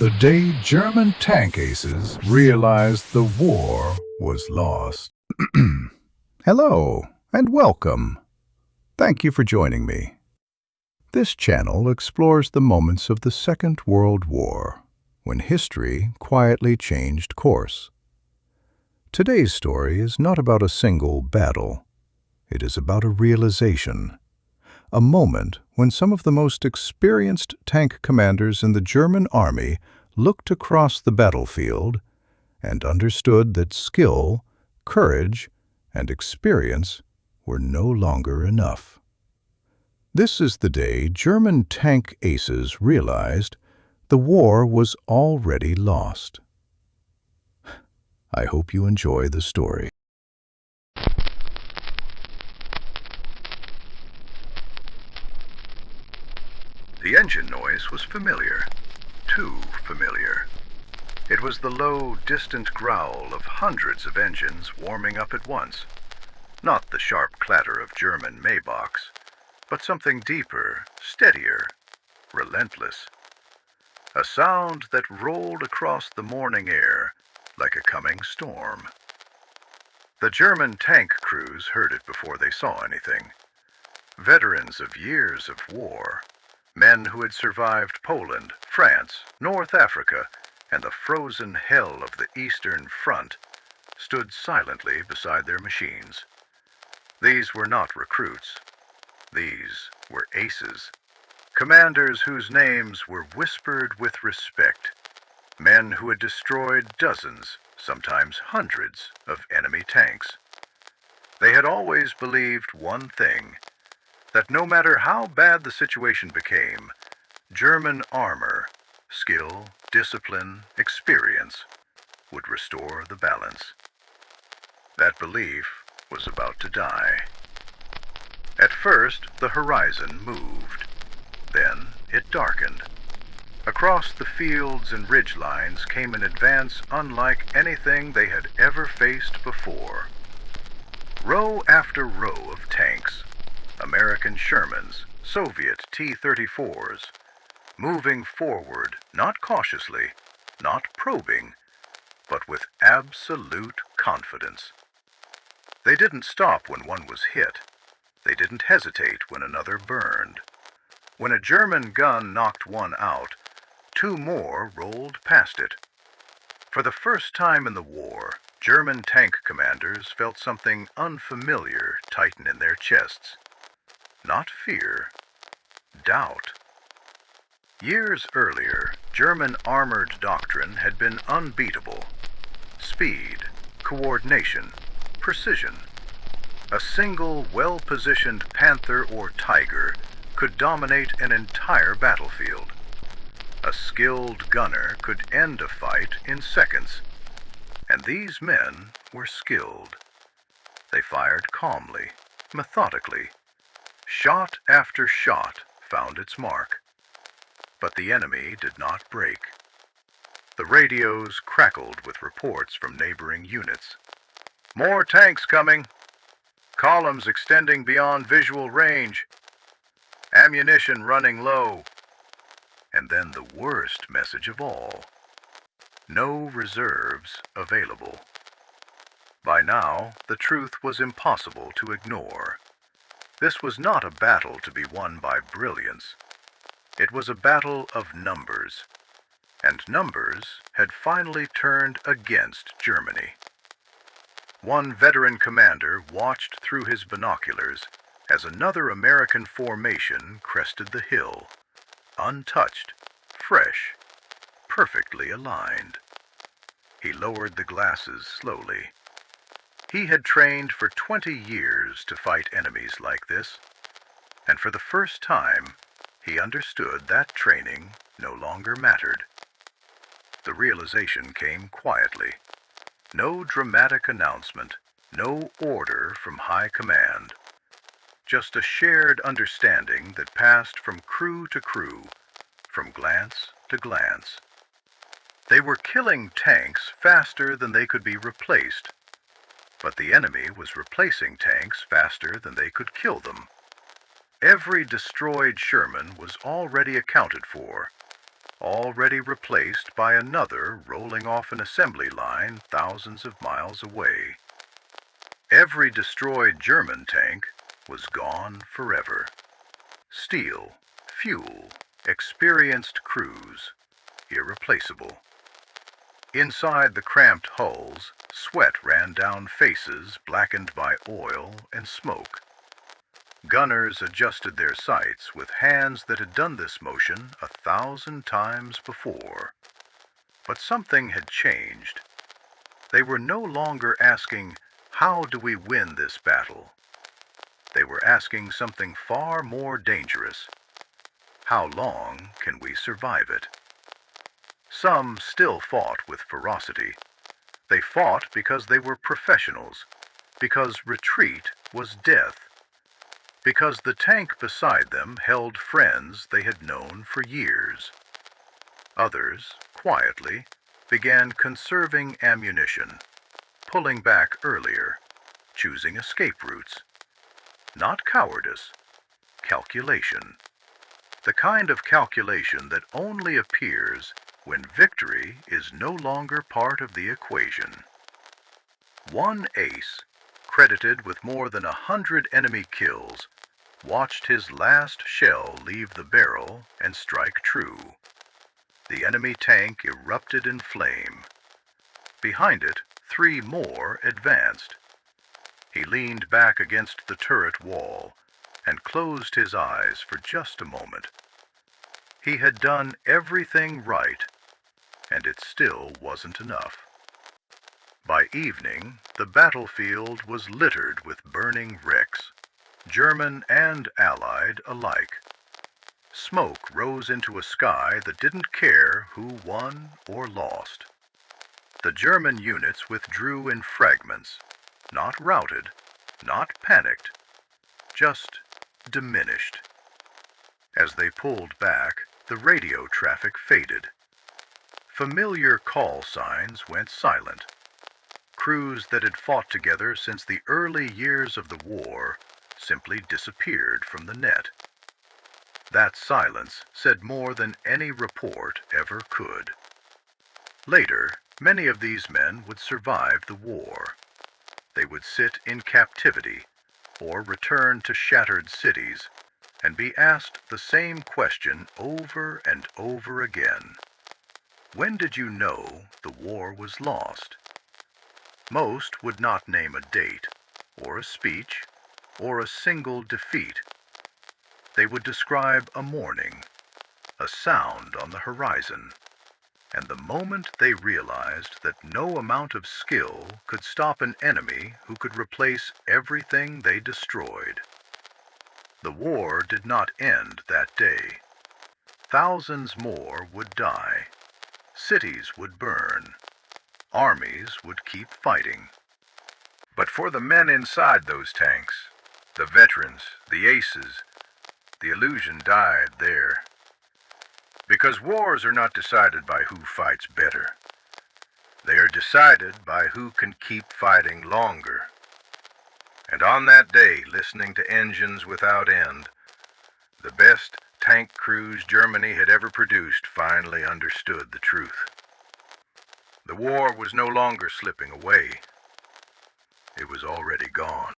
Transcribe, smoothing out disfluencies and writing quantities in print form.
The day German tank aces realized the war was lost. Hello, and welcome. Thank you for joining me. This channel explores the moments of the Second World War, when history quietly changed course. Today's story is not about a single battle. It is about a realization, a moment when some of the most experienced tank commanders in the German army looked across the battlefield and understood that skill, courage, and experience were no longer enough. This is the day German tank aces realized the war was already lost. I hope you enjoy the story. The engine noise was familiar, too familiar. It was the low, distant growl of hundreds of engines warming up at once. Not the sharp clatter of German Maybachs, but something deeper, steadier, relentless. A sound that rolled across the morning air like a coming storm. The German tank crews heard it before they saw anything. Veterans of years of war, men who had survived Poland, France, North Africa, and the frozen hell of the Eastern Front, stood silently beside their machines. These were not recruits. These were aces. Commanders whose names were whispered with respect. Men who had destroyed dozens, sometimes hundreds, of enemy tanks. They had always believed one thing, that no matter how bad the situation became, German armor, skill, discipline, experience, would restore the balance. That belief was about to die. At first, the horizon moved. Then it darkened. Across the fields and ridgelines came an advance unlike anything they had ever faced before. Row after row of tanks, American Shermans, Soviet T-34s, moving forward, not cautiously, not probing, but with absolute confidence. They didn't stop when one was hit. They didn't hesitate when another burned. When a German gun knocked one out, two more rolled past it. For the first time in the war, German tank commanders felt something unfamiliar tighten in their chests. Not fear, doubt. Years earlier, German armored doctrine had been unbeatable. Speed, coordination, precision. A single, well-positioned panther or tiger could dominate an entire battlefield. A skilled gunner could end a fight in seconds. And these men were skilled. They fired calmly, methodically. Shot after shot found its mark. But the enemy did not break. The radios crackled with reports from neighboring units. More tanks coming. Columns extending beyond visual range. Ammunition running low. And then the worst message of all. No reserves available. By now, the truth was impossible to ignore. This was not a battle to be won by brilliance. It was a battle of numbers. And numbers had finally turned against Germany. One veteran commander watched through his binoculars as another American formation crested the hill, untouched, fresh, perfectly aligned. He lowered the glasses slowly. He had trained for 20 years to fight enemies like this, and for the first time, he understood that training no longer mattered. The realization came quietly. No dramatic announcement, no order from high command. Just a shared understanding that passed from crew to crew, from glance to glance. They were killing tanks faster than they could be replaced, but the enemy was replacing tanks faster than they could kill them. Every destroyed Sherman was already accounted for. already replaced by another rolling off an assembly line thousands of miles away. Every destroyed German tank was gone forever. Steel, fuel, experienced crews, irreplaceable. Inside the cramped hulls, sweat ran down faces blackened by oil and smoke. Gunners adjusted their sights with hands that had done this motion 1,000 times before. But something had changed. They were no longer asking, "How do we win this battle?" They were asking something far more dangerous. How long can we survive it? Some still fought with ferocity. They fought because they were professionals, because retreat was death, because the tank beside them held friends they had known for years. Others, quietly, began conserving ammunition, pulling back earlier, choosing escape routes. Not cowardice, calculation. The kind of calculation that only appears when victory is no longer part of the equation. One ace, credited with more than 100 enemy kills, watched his last shell leave the barrel and strike true. The enemy tank erupted in flame. Behind it, 3 more advanced. He leaned back against the turret wall and closed his eyes for just a moment. He had done everything right, and it still wasn't enough. By evening, the battlefield was littered with burning wrecks, German and Allied alike. Smoke rose into a sky that didn't care who won or lost. The German units withdrew in fragments, not routed, not panicked, just diminished. As they pulled back, the radio traffic faded. Familiar call signs went silent. Crews that had fought together since the early years of the war simply disappeared from the net. That silence said more than any report ever could. Later, many of these men would survive the war. They would sit in captivity or return to shattered cities and be asked the same question over and over again. When did you know the war was lost? Most would not name a date, or a speech, or a single defeat. They would describe a morning, a sound on the horizon, and the moment they realized that no amount of skill could stop an enemy who could replace everything they destroyed. The war did not end that day. Thousands more would die. Cities would burn. Armies would keep fighting. But for the men inside those tanks, the veterans, the aces, the illusion died there. Because wars are not decided by who fights better. They are decided by who can keep fighting longer. And on that day, listening to engines without end, the best tank crews Germany had ever produced finally understood the truth. The war was no longer slipping away. It was already gone.